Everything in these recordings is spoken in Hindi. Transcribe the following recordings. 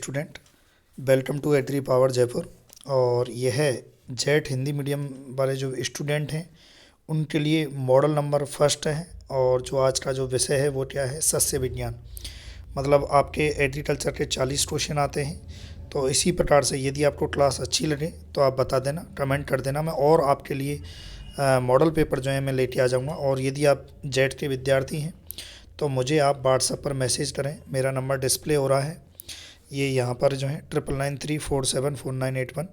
Student, welcome to Agri Power Jaipur. और यह है जेट हिंदी मीडियम वाले जो स्टूडेंट हैं उनके लिए मॉडल नंबर फर्स्ट है। और जो आज का जो विषय है वो क्या है, सस्य विज्ञान। मतलब आपके एग्रीकल्चर के 40 क्वेश्चन आते हैं। तो इसी प्रकार से यदि आपको क्लास अच्छी लगे तो आप बता देना, कमेंट कर देना, मैं और आपके लिए मॉडल पेपर जो है मैं लेके आ जाऊँगा। और यदि आप जेट के विद्यार्थी हैं तो मुझे आप व्हाट्सएप पर मैसेज करें, मेरा नंबर डिस्प्ले हो रहा है, ये यहाँ पर जो है 9993474981।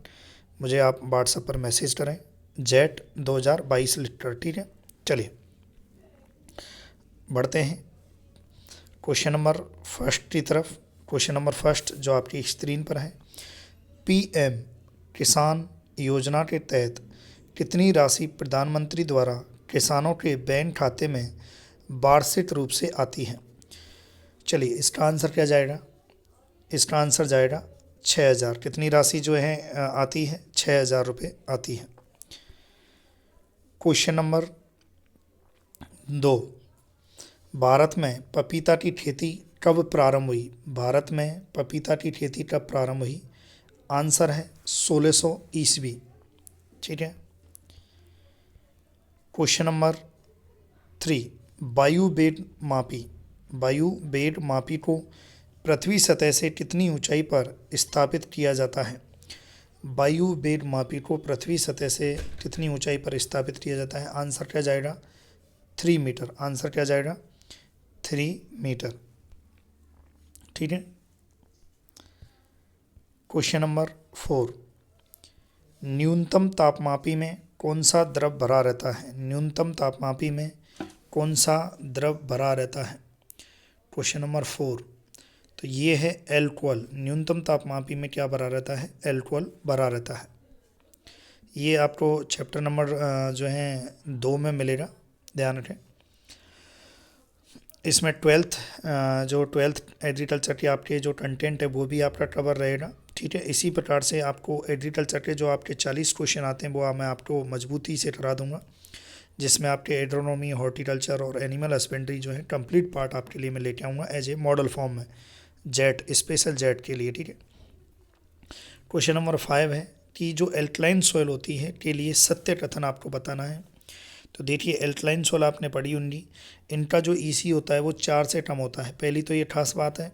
मुझे आप व्हाट्सएप पर मैसेज करें, जेट 2022 लिखकर, ठीक है। चलिए बढ़ते हैं क्वेश्चन नंबर फर्स्ट की तरफ। क्वेश्चन नंबर फर्स्ट जो आपकी स्क्रीन पर है, पीएम किसान योजना के तहत कितनी राशि प्रधानमंत्री द्वारा किसानों के बैंक खाते में वार्षिक रूप से आती है। चलिए इसका आंसर क्या जाएगा, इसका आंसर जाएगा 6000। कितनी राशि जो है आती है, 6000 रुपये आती है। क्वेश्चन नंबर 2, भारत में पपीता की खेती कब प्रारंभ हुई। भारत में पपीता की खेती कब प्रारंभ हुई। आंसर है 1600 ईस्वी, ठीक है। क्वेश्चन नंबर 3, वायु वेग मापी। वायु वेग मापी को पृथ्वी सतह से कितनी ऊंचाई पर स्थापित किया जाता है। वायु वेग मापी को पृथ्वी सतह से कितनी ऊंचाई पर स्थापित किया जाता है। आंसर क्या जाएगा, 3 मीटर। आंसर क्या जाएगा, 3 मीटर, ठीक है। क्वेश्चन नंबर 4, न्यूनतम तापमापी में कौन सा द्रव भरा रहता है। न्यूनतम तापमापी में कौन सा द्रव भरा रहता है। क्वेश्चन नंबर 4, तो ये है एल्कोहल। न्यूनतम तापमापी में क्या भरा रहता है, एल्कोहल भरा रहता है। ये आपको चैप्टर नंबर जो है 2 में मिलेगा, ध्यान रखें। इसमें जो ट्वेल्थ एग्रीकल्चर के आपके जो कंटेंट है वो भी आपका कवर रहेगा, ठीक है। इसी प्रकार से आपको एग्रीकल्चर के जो आपके 40 क्वेश्चन आते हैं वो मैं आपको मजबूती से करा दूंगा, जिसमें आपके एग्रोनॉमी, हॉर्टिकल्चर और एनिमल हस्बेंड्री जो है कंप्लीट पार्ट आपके लिए मैं लेके आऊँगा एज ए मॉडल फॉर्म में, जेट स्पेशल जेट के लिए, ठीक है। क्वेश्चन नंबर 5 है कि जो एल्कलाइन सॉइल होती है के लिए सत्य कथन आपको बताना है। तो देखिए एल्कलाइन सॉइल आपने पढ़ी होंगी, इनका जो ईसी होता है वो 4 से कम होता है। पहली तो ये खास बात है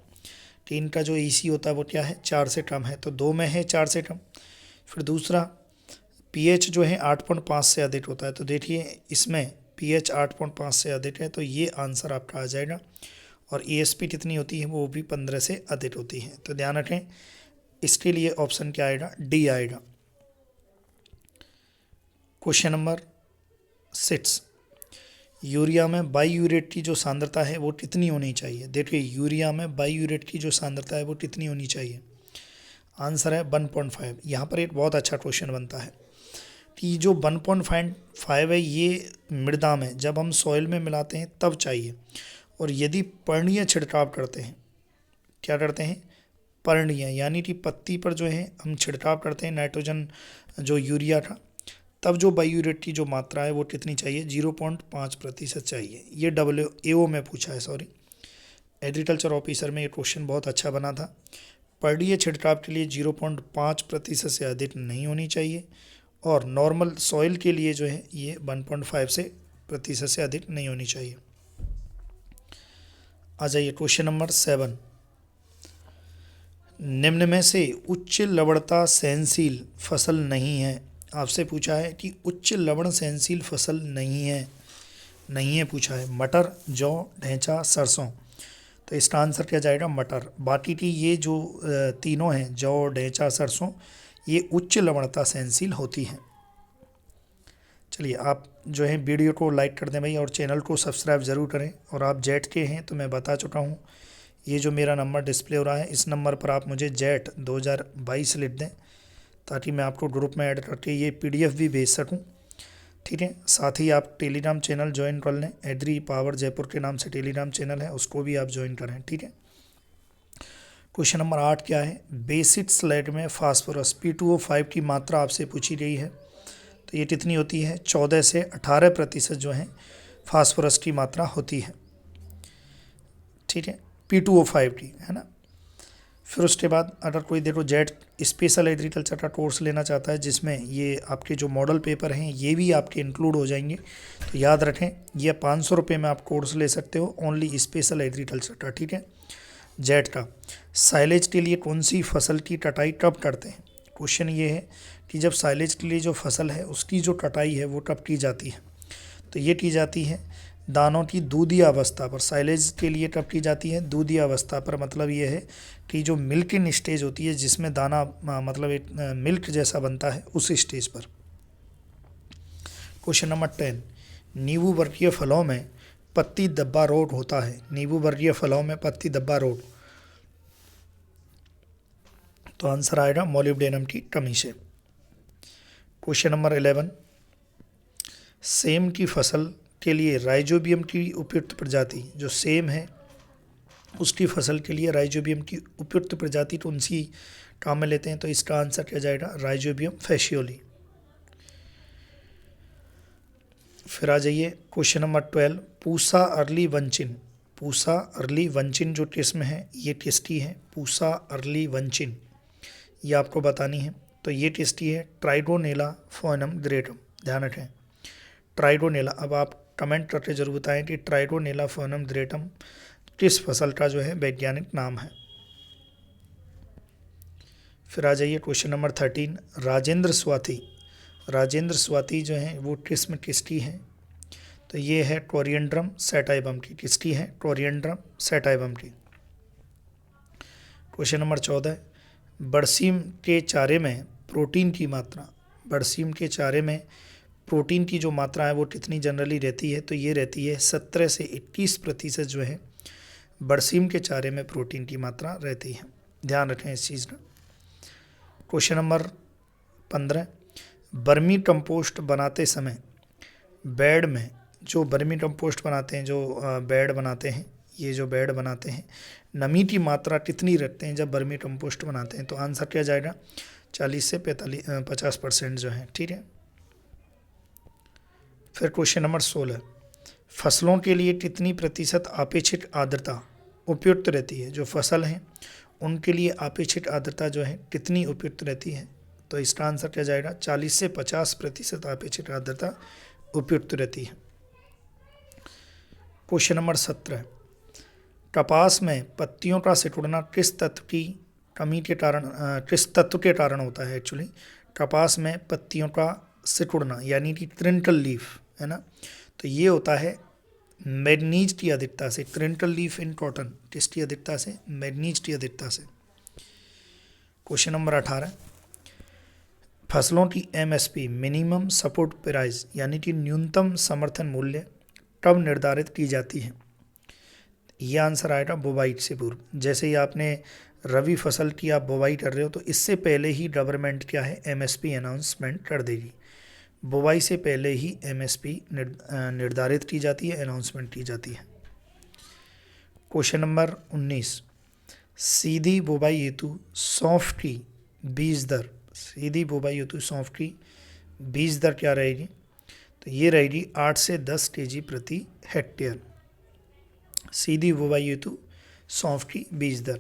कि इनका जो ईसी होता है वो क्या है, 4 से कम है। तो 2 में है 4 से कम। फिर दूसरा, पीएच जो है 8.5 से अधिक होता है। तो देखिए इसमें पीएच 8.5 से अधिक है, तो ये आंसर आपका आ जाएगा। और ईएसपी कितनी होती है, वो भी 15 से अधिक होती है। तो ध्यान रखें, इसके लिए ऑप्शन क्या आएगा, डी आएगा। क्वेश्चन नंबर 6, यूरिया में बाईयूरेट की जो सांद्रता है वो कितनी होनी चाहिए। देखिए यूरिया में बाईयूरेट की जो सांद्रता है वो कितनी होनी चाहिए। आंसर है 1.5। यहाँ पर एक बहुत अच्छा क्वेश्चन बनता है कि जो 1.5 है ये मृदा में जब हम सॉइल में मिलाते हैं तब चाहिए। और यदि पर्णीय छिड़काव करते हैं, क्या करते हैं, पर्णीय यानी कि पत्ती पर जो है हम छिड़काव करते हैं नाइट्रोजन जो यूरिया का, तब जो बाईयूरेट की जो मात्रा है वो कितनी चाहिए, 0.5% चाहिए। ये WAO में पूछा है, सॉरी एग्रीकल्चर ऑफिसर में ये क्वेश्चन बहुत अच्छा बना था। पर्णीय छिड़काव के लिए 0.5% से अधिक नहीं होनी चाहिए, और नॉर्मल सॉइल के लिए जो है ये 1.5% से अधिक नहीं होनी चाहिए। आ जाइए क्वेश्चन नंबर 7, निम्न में से उच्च लवणता सहनशील फसल नहीं है। आपसे पूछा है कि उच्च लवण सहनशील फसल नहीं है पूछा है। मटर, जौ, ढैंचा, सरसों। तो इसका आंसर क्या जाएगा, मटर। बाकी की ये जो तीनों हैं, जौ, ढैंचा, सरसों, ये उच्च लवणता सहनशील होती हैं। चलिए आप जो है वीडियो को लाइक कर दें भाई, और चैनल को सब्सक्राइब ज़रूर करें। और आप जेट के हैं तो मैं बता चुका हूँ, ये जो मेरा नंबर डिस्प्ले हो रहा है इस नंबर पर आप मुझे जेट 2022 लिख दें, ताकि मैं आपको ग्रुप में ऐड करके ये PDF भी भेज सकूं, ठीक है। साथ ही आप टेलीग्राम चैनल ज्वाइन कर लें, एग्री पावर जयपुर के नाम से टेलीग्राम चैनल है, उसको भी आप ज्वाइन करें, ठीक है। क्वेश्चन नंबर 8 क्या है, बेसिक स्लेट में फास्फोरस P2O5 की मात्रा आपसे पूछी गई है। तो ये कितनी होती है, 14 से 18% जो है फास्फोरस की मात्रा होती है, ठीक है, P2O5 की, है ना। फिर उसके बाद अगर कोई देखो जेट स्पेशल एग्रीकल्चर का कोर्स लेना चाहता है जिसमें ये आपके जो मॉडल पेपर हैं ये भी आपके इंक्लूड हो जाएंगे, तो याद रखें ये 500 रुपये में आप कोर्स ले सकते हो ओनली स्पेशल एग्रीकल्चर का, ठीक है। जेट का साइलेज के लिए कौन सी फसल की कटाई कब करते हैं? क्वेश्चन ये है कि जब साइलेज के लिए जो फसल है उसकी जो कटाई है वो कब की जाती है? तो ये की जाती है दानों की दूधी अवस्था पर। साइलेज के लिए कब की जाती है? दूधी अवस्था पर। मतलब ये है कि जो मिल्किंग स्टेज होती है जिसमें दाना मतलब एक मिल्क जैसा बनता है उस स्टेज पर। क्वेश्चन नंबर 10, नींबू वर्गीय फलों में पत्ती धब्बा रोग होता है। नींबू वर्गीय फलों में पत्ती धब्बा रोग, तो आंसर आएगा मोलिब्डेनम की कमी से। क्वेश्चन नंबर 11, सेम की फसल के लिए राइजोबियम की उपयुक्त प्रजाति, जो सेम है उसकी फसल के लिए राइजोबियम की उपयुक्त प्रजाति कौन सी काम में लेते हैं? तो इसका आंसर क्या जाएगा? Rhizobium phaseoli. फिर आ जाइए question number 12, Pusa early bunching. Pusa early bunching जो किस्म है ये किसकी है? पूसा अर्ली वंचिन ये आपको बतानी है। तो ये किसकी है? ट्राइडोनेला फोएनम ग्रेटम। ध्यान रखें ट्राइडोनेला। अब आप कमेंट करके जरूर बताएं कि ट्राइडोनेला फोएनम ग्रेटम किस फसल का जो है वैज्ञानिक नाम है। फिर आ जाइए क्वेश्चन नंबर 13, राजेंद्र स्वाति। राजेंद्र स्वाति जो है वो किस्म किसकी है? तो ये है कोरिएंड्रम सैटाइवम की। किसकी है? कोरिएंड्रम सैटाइवम की। क्वेश्चन नंबर 14, बरसीम के चारे में प्रोटीन की मात्रा। बरसीम के चारे में प्रोटीन की जो मात्रा है वो कितनी जनरली रहती है? तो ये रहती है 17 से 21% जो है बरसीम के चारे में प्रोटीन की मात्रा रहती है। ध्यान रखें इस चीज़ का। क्वेश्चन नंबर 15, बर्मी कंपोस्ट बनाते समय बेड में, जो बर्मी कंपोस्ट बनाते हैं, जो बेड बनाते हैं, ये जो बेड बनाते हैं नमी की मात्रा कितनी रखते हैं जब बर्मी कंपोस्ट बनाते हैं? तो आंसर क्या जाएगा? 40 से 50% जो है, ठीक है। फिर क्वेश्चन नंबर 16, फसलों के लिए कितनी प्रतिशत अपेक्षित आर्द्रता उपयुक्त रहती है? जो फसल हैं उनके लिए अपेक्षित आर्द्रता जो है कितनी उपयुक्त रहती है? तो इसका आंसर क्या जाएगा? 40 से 50% अपेक्षित आर्द्रता उपयुक्त रहती है। क्वेश्चन नंबर 17, कपास में पत्तियों का सिकुड़ना किस तत्व की कमी के कारण किस तत्व के कारण होता है? एक्चुअली कपास में पत्तियों का सिकुड़ना यानी कि क्रिंटल लीफ है ना, तो ये होता है मैग्नीज की अधिकता से। क्रिंटल लीफ इन कॉटन किसकी अधिकता से? मैग्नीज की अधिकता से। क्वेश्चन नंबर 18, फसलों की एमएसपी मिनिमम सपोर्ट प्राइस यानी कि न्यूनतम समर्थन मूल्य कब निर्धारित की जाती है? यह आंसर आएगा बुवाई से पूर्व। जैसे ही आपने रबी फसल की आप बुवाई कर रहे हो तो इससे पहले ही गवर्नमेंट क्या है? एमएसपी अनाउंसमेंट कर देगी। बुवाई से पहले ही एमएसपी निर्धारित की जाती है, अनाउंसमेंट की जाती है। क्वेश्चन नंबर 19, सीधी बुवाई हेतु सौंफ की बीज दर। सीधी बुवाई हेतु सौंफ की बीज दर क्या रहेगी? तो ये रहेगी 8 से 10 kg प्रति हेक्टेयर। सीधी बुवाई हेतु सौंफ की बीज दर।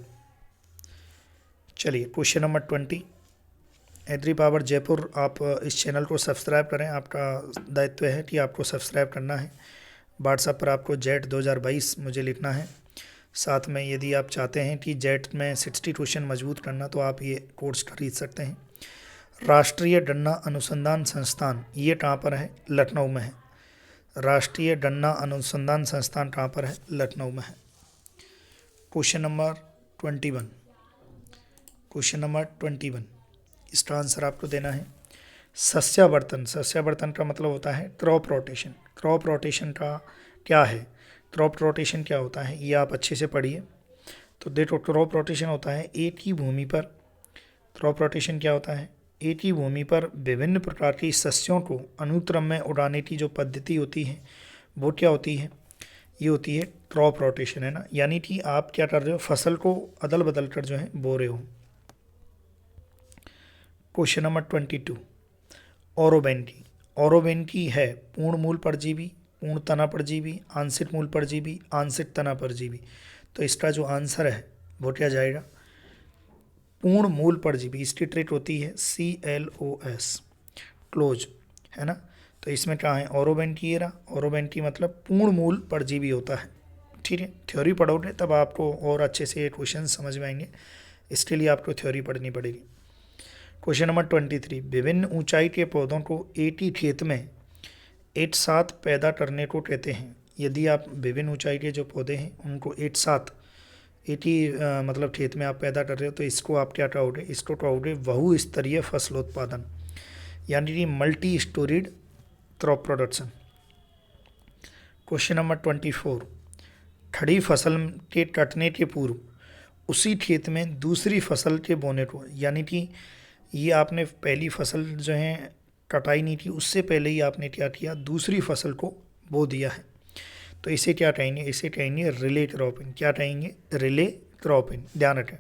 चलिए question number 20, Agri Power Jaipur. आप इस चैनल को सब्सक्राइब करें, आपका दायित्व है कि आपको सब्सक्राइब करना है। व्हाट्सएप पर आपको जेट 2022 मुझे लिखना है। साथ में यदि आप चाहते हैं कि जेट में 60 क्वेश्चन मजबूत करना तो आप ये कोर्स खरीद सकते हैं। राष्ट्रीय गन्ना अनुसंधान संस्थान ये कहाँ पर है? लखनऊ में है। राष्ट्रीय गन्ना अनुसंधान संस्थान कहाँ पर है? लखनऊ में है। क्वेश्चन नंबर 21, क्वेश्चन नंबर 21 इसका आंसर आपको देना है सस्यावर्तन। सस्यावर्तन का मतलब होता है क्रॉप रोटेशन। क्रॉप रोटेशन का क्या है? क्रॉप रोटेशन क्या होता है ये आप अच्छे से पढ़िए। तो देखो क्रॉप रोटेशन होता है एक ही भूमि पर, क्रॉप रोटेशन क्या होता है? एक ही भूमि पर विभिन्न प्रकार की सस्यों को अनुक्रम में उड़ाने की जो पद्धति होती है वो क्या होती है? ये होती है क्रॉप रोटेशन, है ना। यानी कि आप क्या कर रहे हो? फसल को अदल बदल कर जो है बो रहे हो। Question number 22, ओरोबेनकी। ओरोबेनकी है पूर्ण मूल परजीवी, पूर्ण तना परजीवी, आंशिक मूल परजीवी, आंशिक तना परजीवी। तो इसका जो आंसर है वो क्या जाएगा? पूर्ण मूल परजीवी, इसकी ट्रेट होती है CLOS, क्लोज, है ना। तो इसमें क्या है, ओरोबेंटिएरा, ओरोबेंटी मतलब पूर्ण मूल परजीवी होता है। ठीक है, थ्योरी पढ़ोगे तब आपको और अच्छे से ये क्वेश्चन समझ में आएंगे, इसके लिए आपको थ्योरी पढ़नी पड़ेगी। क्वेश्चन नंबर 23, विभिन्न ऊंचाई के पौधों को एक ही खेत में एक साथ पैदा करने को कहते हैं। यदि आप विभिन्न ऊंचाई के जो पौधे हैं उनको एक साथ एक ही मतलब खेत में आप पैदा कर रहे हो तो इसको आप क्या कहोगे, इसको कहोगे बहुस्तरीय फसलोत्पादन, यानी कि multi storeyed crop production. Question number 24, खड़ी फसल के कटने के पूर्व उसी खेत में दूसरी फसल के बोने को, यानी कि ये आपने पहली फसल जो है कटाई नहीं थी, उससे पहले ही आपने क्या किया, दूसरी फसल को बो दिया है, तो इसे क्या कहेंगे, इसे कहेंगे रिले क्रॉपिंग। क्या कहेंगे, रिले क्रॉपिंग। ध्यान रखें,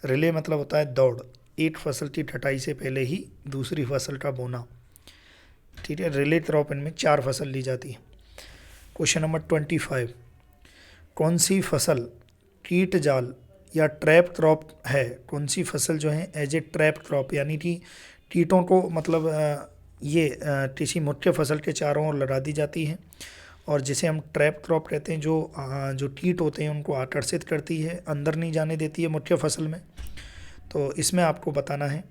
रिले मतलब होता है दौड़, एक फसल की कटाई से पहले ही दूसरी फसल का बोना। ठीक है, रिले क्रॉपिंग में 4 फसल ली जाती है। क्वेश्चन नंबर 25, कौन सी फसल कीट जाल या ट्रैप क्रॉप है। कौन सी फसल जो है एज ए ट्रैप क्रॉप, यानी कि कीटों को मतलब ये किसी मुख्य फसल के चारों ओर लगा दी जाती है, और जिसे हम ट्रैप क्रॉप कहते हैं, जो कीट होते हैं उनको आकर्षित करती है, अंदर नहीं जाने देती है मुख्य फसल में। तो इसमें आपको बताना है,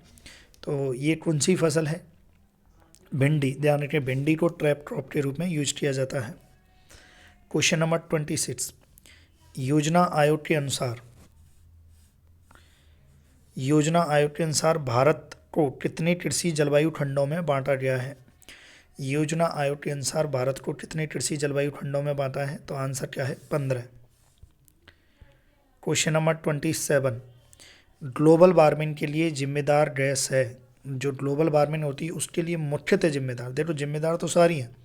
तो ये कौन सी फसल है, भिंडी। ध्यान रखें, भिंडी को ट्रैप क्रॉप के रूप में यूज किया जाता है। क्वेश्चन नंबर 26, योजना आयोग के अनुसार भारत को कितने कृषि जलवायु खंडों में बांटा गया है। योजना आयोग के अनुसार भारत को कितने कृषि जलवायु खंडों में बांटा है, तो आंसर क्या है, 15। क्वेश्चन नंबर 27, ग्लोबल वार्मिंग के लिए जिम्मेदार गैस है। जो ग्लोबल वार्मिंग होती है उसके लिए मुख्यतः जिम्मेदार, देखो जिम्मेदार तो सारी हैं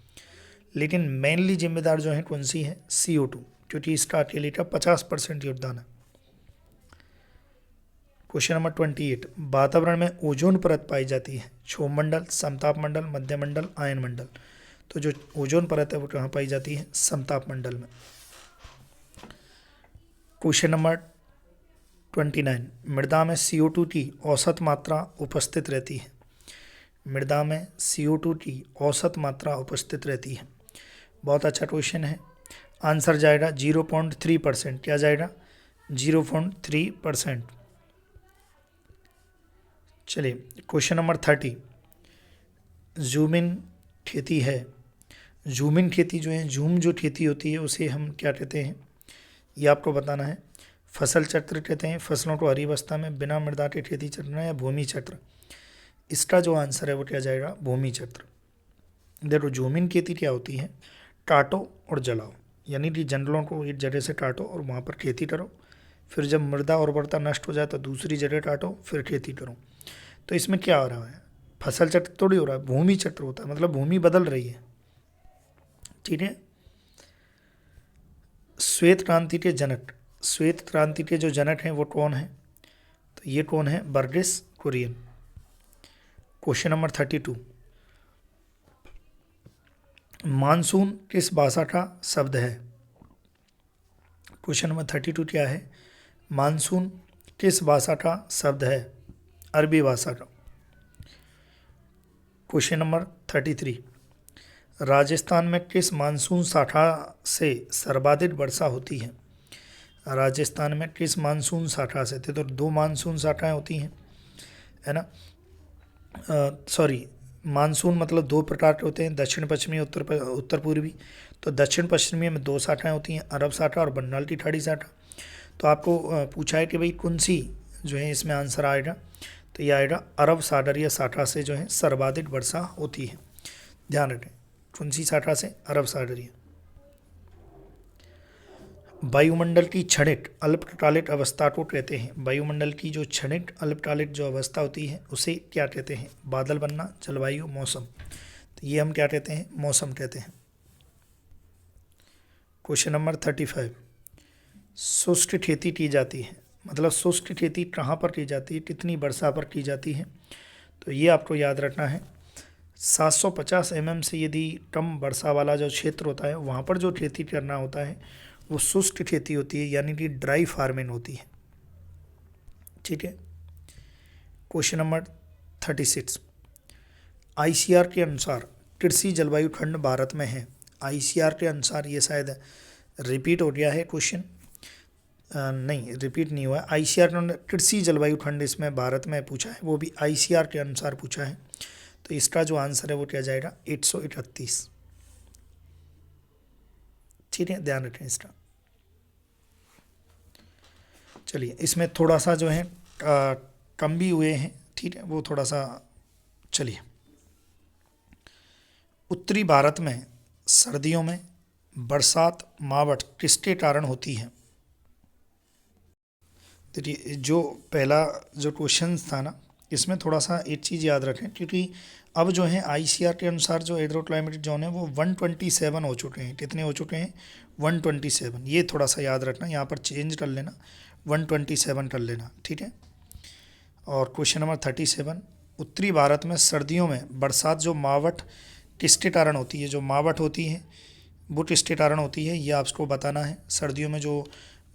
लेकिन मेनली जिम्मेदार जो है कौन सी है, CO2, क्योंकि इसका अकेले का 50% योगदान है। क्वेश्चन नंबर 28, वातावरण में ओजोन परत पाई जाती है, क्षोभ मंडल, समताप मंडल, मध्य मंडल, आयन मंडल। तो जो ओजोन परत है वो कहाँ पाई जाती है, समताप मंडल में। क्वेश्चन नंबर 29, मृदा में CO2 की औसत मात्रा उपस्थित रहती है। मृदा में CO2 की औसत मात्रा उपस्थित रहती है। बहुत अच्छा क्वेश्चन है, आंसर जाएगा 0.3%। क्या जाएगा, 0.3%। चलिए क्वेश्चन नंबर 30, जूम इन खेती है। जूम इन खेती जो है, जूम जो खेती होती है उसे हम क्या कहते हैं, ये आपको बताना है। फसल चक्र कहते हैं फसलों को हरी अवस्था में बिना मृदा के खेती करना, या भूमि चक्र। इसका जो आंसर है वो क्या जाएगा, भूमि चक्र। देखो जूम इन खेती क्या होती है, काटो और जलाओ, यानी कि जंगलों को एक जगह से काटो और वहाँ पर खेती करो, फिर जब मृदा उर्वरता नष्ट हो जाए तो दूसरी जगह काटो फिर खेती करो। तो इसमें क्या हो रहा है, फसल चक्र थोड़ी हो रहा है, भूमि चक्र होता है, मतलब भूमि बदल रही है। ठीक है, श्वेत क्रांति के जनक, श्वेत क्रांति के जो जनक हैं वो कौन है, तो ये कौन है, Verghese Kurien. Question number 32, monsoon किस भाषा का शब्द है। क्वेश्चन नंबर 32 क्या है, मानसून किस भाषा का शब्द है, अरबी भाषा का। क्वेश्चन नंबर 33, राजस्थान में किस मानसून शाखा से सर्वाधिक वर्षा होती है। राजस्थान में किस मानसून शाखा से, तो 2 मानसून शाखाएं होती हैं, है ना। सॉरी, मानसून मतलब 2 प्रकार के होते हैं, दक्षिण पश्चिमी, उत्तर पूर्वी। तो दक्षिण पश्चिमी में 2 शाखाएं होती हैं, अरब शाखा और बंगाल की खाड़ी शाखा। तो आपको पूछा है कि भाई कौन सी जो है इसमें आंसर आएगा, तो ये आएगा अरब सागरीय शाखा से जो है सर्वाधिक वर्षा होती है। ध्यान रखें, कौन सी शाखा से, अरब सागरीय। वायुमंडल की क्षणिक अल्पकालिक अवस्था को कहते हैं। वायुमंडल की जो क्षणिक अल्पकालिक जो अवस्था होती है उसे क्या कहते हैं, बादल बनना, जलवायु, मौसम। तो ये हम क्या कहते हैं, मौसम कहते हैं। क्वेश्चन नंबर 35, शुष्क खेती की जाती है, मतलब शुष्क खेती कहाँ पर की जाती है, कितनी वर्षा पर की जाती है, तो ये आपको याद रखना है। 750 mm से यदि कम वर्षा वाला जो क्षेत्र होता है वहाँ पर जो खेती करना होता है वो शुष्क खेती होती है, यानी कि ड्राई फार्मिंग होती है। ठीक है, क्वेश्चन नंबर 36, आईसीआर के अनुसार कृषि जलवायु खंड भारत में है। आईसीआर के अनुसार, ये शायद रिपीट हो गया है क्वेश्चन, नहीं रिपीट नहीं हुआ है। आईसीआर के कृषि जलवायु खंड इसमें भारत में पूछा है, वो भी आईसीआर के अनुसार पूछा है। तो इसका जो आंसर है वो क्या जाएगा, 131। ठीक है, ध्यान रखें इसका। चलिए, इसमें थोड़ा सा जो है कम भी हुए हैं, ठीक है, वो थोड़ा सा। चलिए, उत्तरी भारत में सर्दियों में बरसात मावठ किसके कारण होती है। देखिए, जो पहला जो क्वेश्चन था ना, इसमें थोड़ा सा एक चीज़ याद रखें, क्योंकि अब जो है आईसीआर के अनुसार जो हाइड्रोक्लाइमेटिक जोन है वो 127 हो चुके हैं। कितने हो चुके हैं, 127। ये थोड़ा सा याद रखना, यहाँ पर चेंज कर लेना, 127 कर लेना, ठीक है। और क्वेश्चन नंबर 37, उत्तरी भारत में सर्दियों में बरसात जो मावठ किसके कारण होती है। जो मावठ होती है वो किसके कारण होती है, ये आपको बताना है। सर्दियों में जो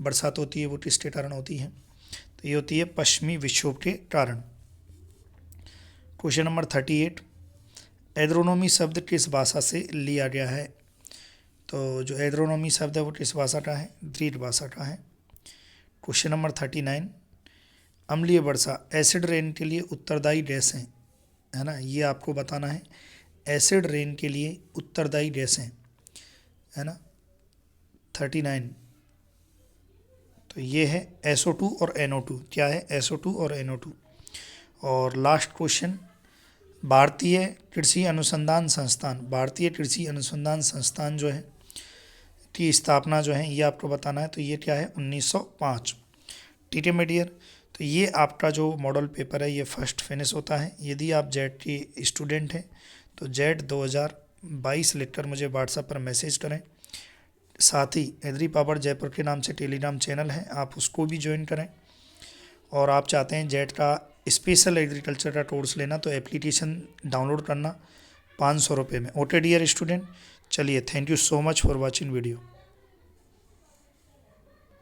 बरसात होती है वो किसके कारण होती है, तो ये होती है पश्चिमी विक्षोभ के कारण। क्वेश्चन नंबर 38, एग्रोनॉमी शब्द किस भाषा से लिया गया है। तो जो एग्रोनॉमी शब्द है वो किस भाषा का है, ग्रीक भाषा का है। क्वेश्चन नंबर 39, अम्लीय वर्षा एसिड रेन के लिए उत्तरदायी गैस हैं, है ना, ये आपको बताना है। एसिड रेन के लिए उत्तरदायी गैसें, है ना, 39। तो ये है SO2 और NO2। क्या है, SO2 और NO2। और लास्ट क्वेश्चन, भारतीय कृषि अनुसंधान संस्थान, भारतीय कृषि अनुसंधान संस्थान जो है की स्थापना जो है ये आपको बताना है। तो ये क्या है, 1905। ठीक है मेरे डियर, तो ये आपका जो मॉडल पेपर है ये फर्स्ट फिनिश होता है। यदि आप जेट की स्टूडेंट हैं तो जेट 2022 लिखकर मुझे व्हाट्सएप पर मैसेज करें। साथ ही एग्री पावर जयपुर के नाम से टेलीग्राम चैनल है, आप उसको भी ज्वाइन करें। और आप चाहते हैं जेट का स्पेशल एग्रीकल्चर का कोर्स लेना तो एप्लीकेशन डाउनलोड करना 500 रुपये में। ओके डियर स्टूडेंट, चलिए, thank you so much for watching video.